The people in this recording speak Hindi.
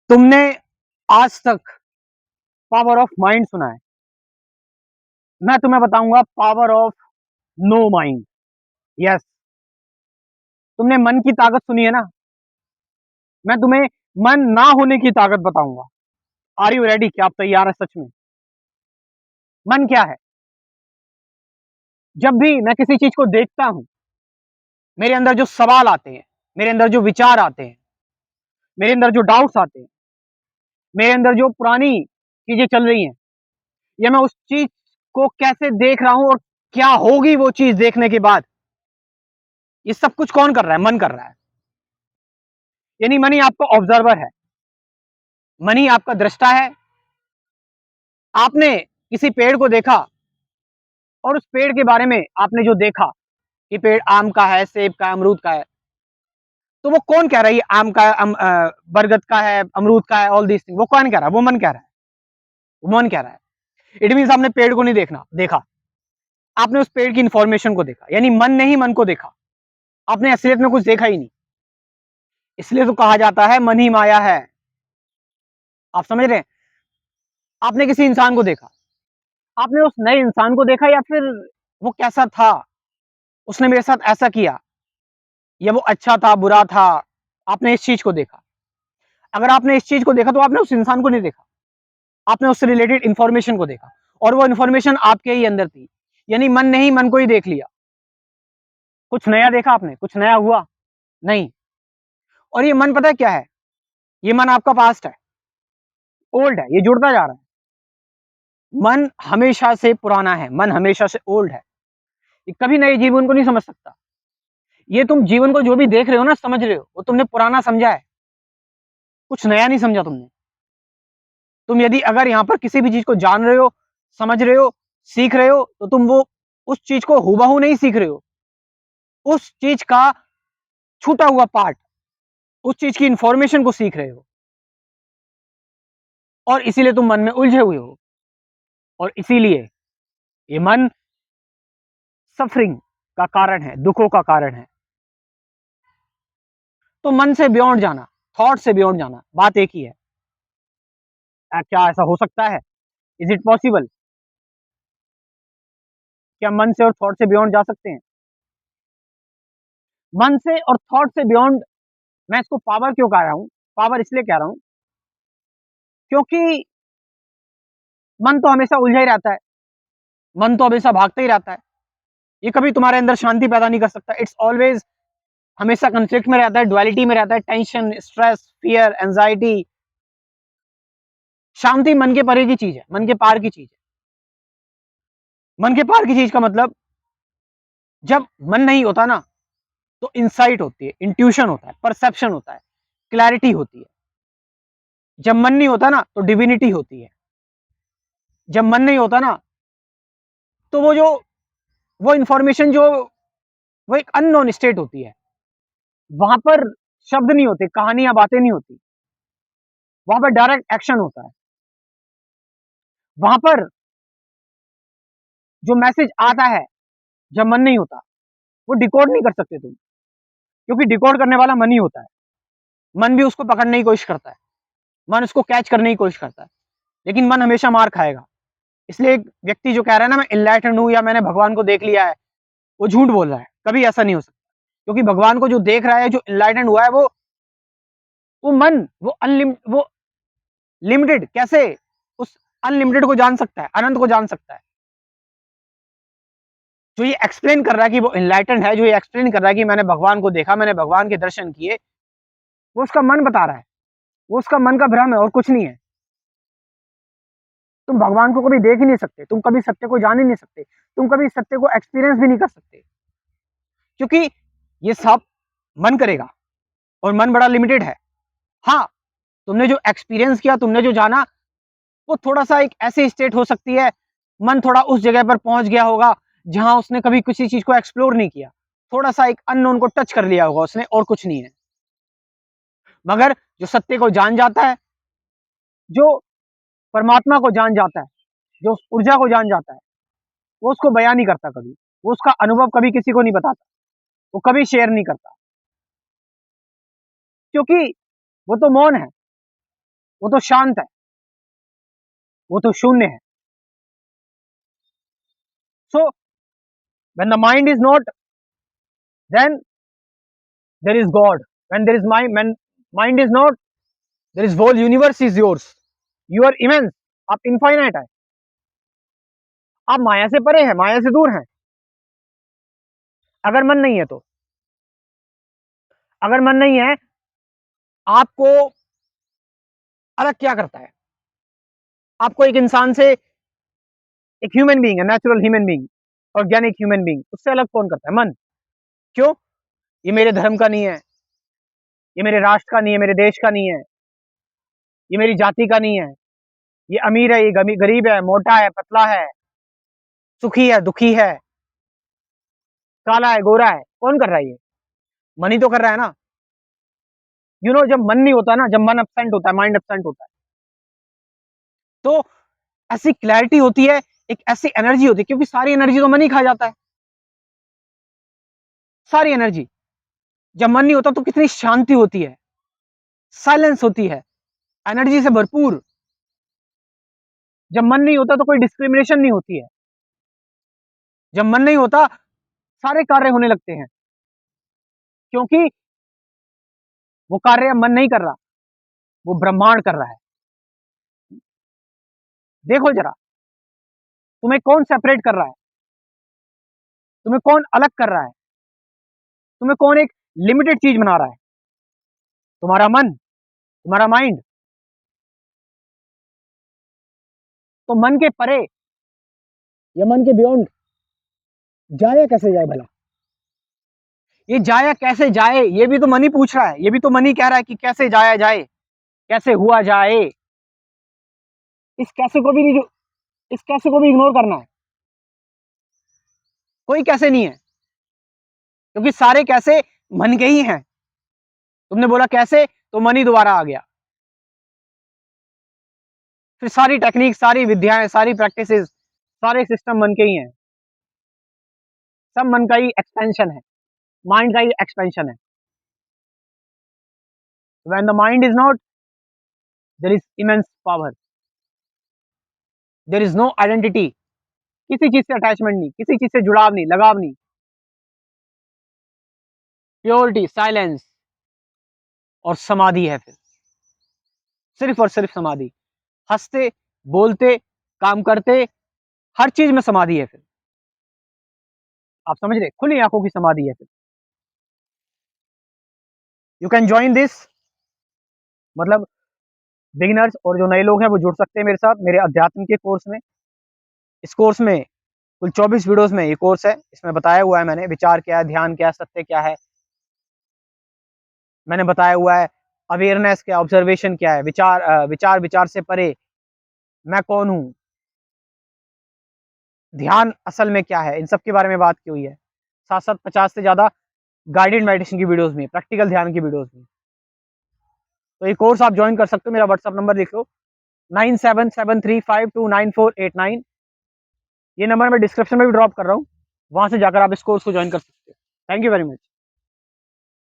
तुमने आज तक पावर ऑफ माइंड सुना है? मैं तुम्हें बताऊंगा power of no mind. Yes, तुमने मन की ताकत सुनी है ना? मैं तुम्हें मन ना होने की ताकत बताऊंगा। Are you ready? क्या आप तैयार है सच में? मन क्या है? जब भी मैं किसी चीज को देखता हूं, मेरे अंदर जो सवाल आते हैं, मेरे अंदर जो विचार आते हैं, मेरे अंदर जो डाउट्स आते हैं, मेरे अंदर जो पुरानी चीजें चल रही हैं, या मैं उस चीज को कैसे देख रहा हूं और क्या होगी वो चीज देखने के बाद, ये सब कुछ कौन कर रहा है? मन कर रहा है। यानी मन ही आपका ऑब्जर्वर है, मन ही आपका दृष्टा है। आपने किसी पेड़ को देखा और उस पेड़ के बारे में आपने जो देखा कि पेड़ आम का है, सेब का है, अमरूद का है, तो वो कौन कह रहा है ये आम का है, बरगद का है, अमरूद का है, ऑल दीस थिंग? वो कौन कह रहा है? वो मन कह रहा है। वो मन कह रहा है। इट मीन्स आपने पेड़ को नहीं देखा, आपने उस पेड़ की इंफॉर्मेशन को देखा, यानी मन ने ही मन को देखा। आपने असलियत में कुछ देखा ही नहीं। इसलिए तो कहा जाता है मन ही माया है। आप समझ रहे हैं? आपने किसी इंसान को देखा, आपने उस नए इंसान को देखा, या फिर वो कैसा था, उसने मेरे साथ ऐसा किया, या वो अच्छा था, बुरा था, आपने इस चीज को देखा। अगर आपने इस चीज को देखा तो आपने उस इंसान को नहीं देखा, आपने उससे रिलेटेड इंफॉर्मेशन को देखा, और वो इंफॉर्मेशन आपके ही अंदर थी। यानी मन ने ही मन को ही देख लिया। कुछ नया देखा आपने? कुछ नया हुआ नहीं। और ये मन पता है क्या है? ये मन आपका पास्ट है, ओल्ड है, ये जुड़ता जा रहा है। मन हमेशा से पुराना है, मन हमेशा से ओल्ड है। ये कभी नए जीवन को नहीं समझ सकता। ये तुम जीवन को जो भी देख रहे हो ना, समझ रहे हो, वो तुमने पुराना समझा है, कुछ नया नहीं समझा तुमने। तुम यदि अगर यहाँ पर किसी भी चीज को जान रहे हो, समझ रहे हो, सीख रहे हो, तो तुम वो उस चीज को हूबहू नहीं सीख रहे हो, उस चीज का छूटा हुआ पार्ट, उस चीज की इंफॉर्मेशन को सीख रहे हो, और इसीलिए तुम मन में उलझे हुए हो। और इसीलिए ये मन सफरिंग का कारण है, दुखों का कारण है। तो मन से बियॉन्ड जाना, थॉट से बियॉन्ड जाना, बात एक ही है। क्या ऐसा हो सकता है? Is it possible? क्या मन से और थॉट से बियॉन्ड जा सकते हैं? मन से और थॉट से बियॉन्ड। मैं इसको पावर क्यों कह रहा हूं? पावर इसलिए कह रहा हूं क्योंकि मन तो हमेशा उलझा ही रहता है, मन तो हमेशा भागता ही रहता है। ये कभी तुम्हारे अंदर शांति पैदा नहीं कर सकता। इट्स ऑलवेज हमेशा कंफ्लिक्ट में रहता है, ड्युअलिटी में रहता है, टेंशन, स्ट्रेस, फियर, एंजाइटी। शांति मन के परे की चीज है, मन के पार की चीज है। मन के पार की चीज का मतलब, जब मन नहीं होता ना, तो इंसाइट होती है, इंट्यूशन होता है, परसेप्शन होता है, क्लैरिटी होती है। जब मन नहीं होता ना, तो डिविनिटी होती है। जब मन नहीं होता ना, तो वो इंफॉर्मेशन जो, वो एक अननोन स्टेट होती है। वहां पर शब्द नहीं होते, कहानियां, बातें नहीं होती। वहां पर डायरेक्ट एक्शन होता है। वहां पर जो मैसेज आता है, जब मन नहीं होता, वो डिकोड नहीं कर सकते तुम, क्योंकि डिकोड करने वाला मन ही होता है। मन भी उसको पकड़ने की कोशिश करता है, मन उसको कैच करने की कोशिश करता है, लेकिन मन हमेशा मार खाएगा। इसलिए एक व्यक्ति जो कह रहा है ना मैं इनलाइटेंड हूं, या मैंने भगवान को देख लिया है, वो झूठ बोल रहा है। कभी ऐसा नहीं हो सकता, क्योंकि भगवान को जो देख रहा है, जो इनलाइटेंड हुआ है, वो मन, वो लिमिटेड कैसे उस अनलिमिटेड को जान सकता है, अनंत को जान सकता है? जो ये एक्सप्लेन कर रहा है कि वो इनलाइटेंड है, जो ये एक्सप्लेन कर रहा है कि मैंने भगवान को देखा, मैंने भगवान के दर्शन किए, वो उसका मन बता रहा है। वो उसका मन का भ्रम है और कुछ नहीं है। तुम भगवान को कभी देख ही नहीं सकते, तुम कभी सत्य को जान ही नहीं सकते, तुम कभी सत्य को एक्सपीरियंस भी नहीं कर सकते, क्योंकि ये सब मन करेगा, और मन बड़ा लिमिटेड है। हाँ, तुमने जो एक्सपीरियंस किया, तुमने जो जाना, वो थोड़ा सा एक ऐसी स्टेट हो सकती है, मन थोड़ा उस जगह पर पहुंच गया होगा जहां उसने कभी किसी चीज को एक्सप्लोर नहीं किया, थोड़ा सा एक अननोन को टच कर लिया होगा उसने, और कुछ नहीं है। मगर जो सत्य को जान जाता है, जो परमात्मा को जान जाता है, जो उस ऊर्जा को जान जाता है, वो उसको बयान नहीं करता कभी, वो उसका अनुभव कभी किसी को नहीं बताता, वो कभी शेयर नहीं करता, क्योंकि वो तो मौन है। वो तो शांत है, वो तो शून्य है। So when the mind is not, then there is God. When there is mind, when mind is not, there is whole universe is yours. You are immense, आप इनफाइनाइट है, आप माया से परे हैं, माया से दूर हैं। अगर मन नहीं है तो, अगर मन नहीं है, आपको अलग क्या करता है? आपको एक इंसान से, एक ह्यूमन बीइंग है, natural human being, organic human being, उससे अलग कौन करता है? मन। क्यों? ये मेरे धर्म का नहीं है, ये मेरे राष्ट्र का नहीं है, मेरे देश का नहीं है, ये मेरी जाति का नहीं है, ये अमीर है, ये गरीब है, मोटा है, पतला है, सुखी है, दुखी है, काला है, गोरा है, कौन कर रहा है ये? मन ही तो कर रहा है ना। जब मन नहीं होता ना, जब मन एब्सेंट होता है, माइंड एब्सेंट होता है, तो ऐसी क्लैरिटी होती है, एक ऐसी एनर्जी होती है, क्योंकि सारी एनर्जी तो मन ही खा जाता है, सारी एनर्जी। जब मन नहीं होता तो कितनी शांति होती है, साइलेंस होती है, एनर्जी से भरपूर। जब मन नहीं होता तो कोई डिस्क्रिमिनेशन नहीं होती है। जब मन नहीं होता, सारे कार्य होने लगते हैं, क्योंकि वो कार्य मन नहीं कर रहा, वो ब्रह्मांड कर रहा है। देखो जरा, तुम्हें कौन सेपरेट कर रहा है? तुम्हें कौन अलग कर रहा है? तुम्हें कौन एक लिमिटेड चीज बना रहा है? तुम्हारा मन, तुम्हारा माइंड। तो मन के परे या मन के बियॉन्ड जाए कैसे जाए भला? ये जाया कैसे जाए, ये भी तो मन ही पूछ रहा है, ये भी तो मन ही कह रहा है कि कैसे जाया जाए, कैसे हुआ जाए। इस कैसे को भी नहीं, जो इस कैसे को भी इग्नोर करना है। कोई कैसे नहीं है, क्योंकि सारे कैसे मन के ही हैं। तुमने बोला कैसे, तो मन ही दोबारा आ गया। फिर सारी टेक्निक, सारी विद्याएं, सारी प्रैक्टिसेस, सारे सिस्टम मन के ही हैं। सब मन का ही एक्सपेंशन है, माइंड का ही एक्सपेंशन है। When the mind is not, there is immense power, there is no identity, किसी चीज से अटैचमेंट नहीं, किसी चीज से जुड़ाव नहीं, लगाव नहीं, प्योरिटी, साइलेंस और समाधि है। फिर सिर्फ और सिर्फ समाधि। हंसते, बोलते, काम करते, हर चीज में समाधि है। फिर आप समझ रहे, खुली आंखों की समाधि है। फिर यू कैन ज्वाइन दिस, मतलब बिगिनर्स और जो नए लोग हैं वो जुड़ सकते हैं मेरे साथ, मेरे अध्यात्म के कोर्स में। इस कोर्स में कुल 24 वीडियोस में ये कोर्स है। इसमें बताया हुआ है मैंने, विचार क्या है, ध्यान क्या है, सत्य क्या है, मैंने बताया हुआ है अवेयरनेस क्या, ऑब्जर्वेशन क्या है, विचार से परे मैं कौन हूं, ध्यान असल में क्या है, इन सब के बारे में बात की हुई है। साथ साथ 50 से ज्यादा गाइडेड मेडिटेशन की वीडियोस में, प्रैक्टिकल ध्यान की वीडियोस में। तो ये कोर्स आप ज्वाइन कर सकते हो। मेरा व्हाट्सअप नंबर लिख लो, 9773529489। ये नंबर मैं डिस्क्रिप्शन में भी ड्रॉप कर रहा हूँ, वहां से जाकर आप इस कोर्स को ज्वाइन कर सकते हो। Thank you very much.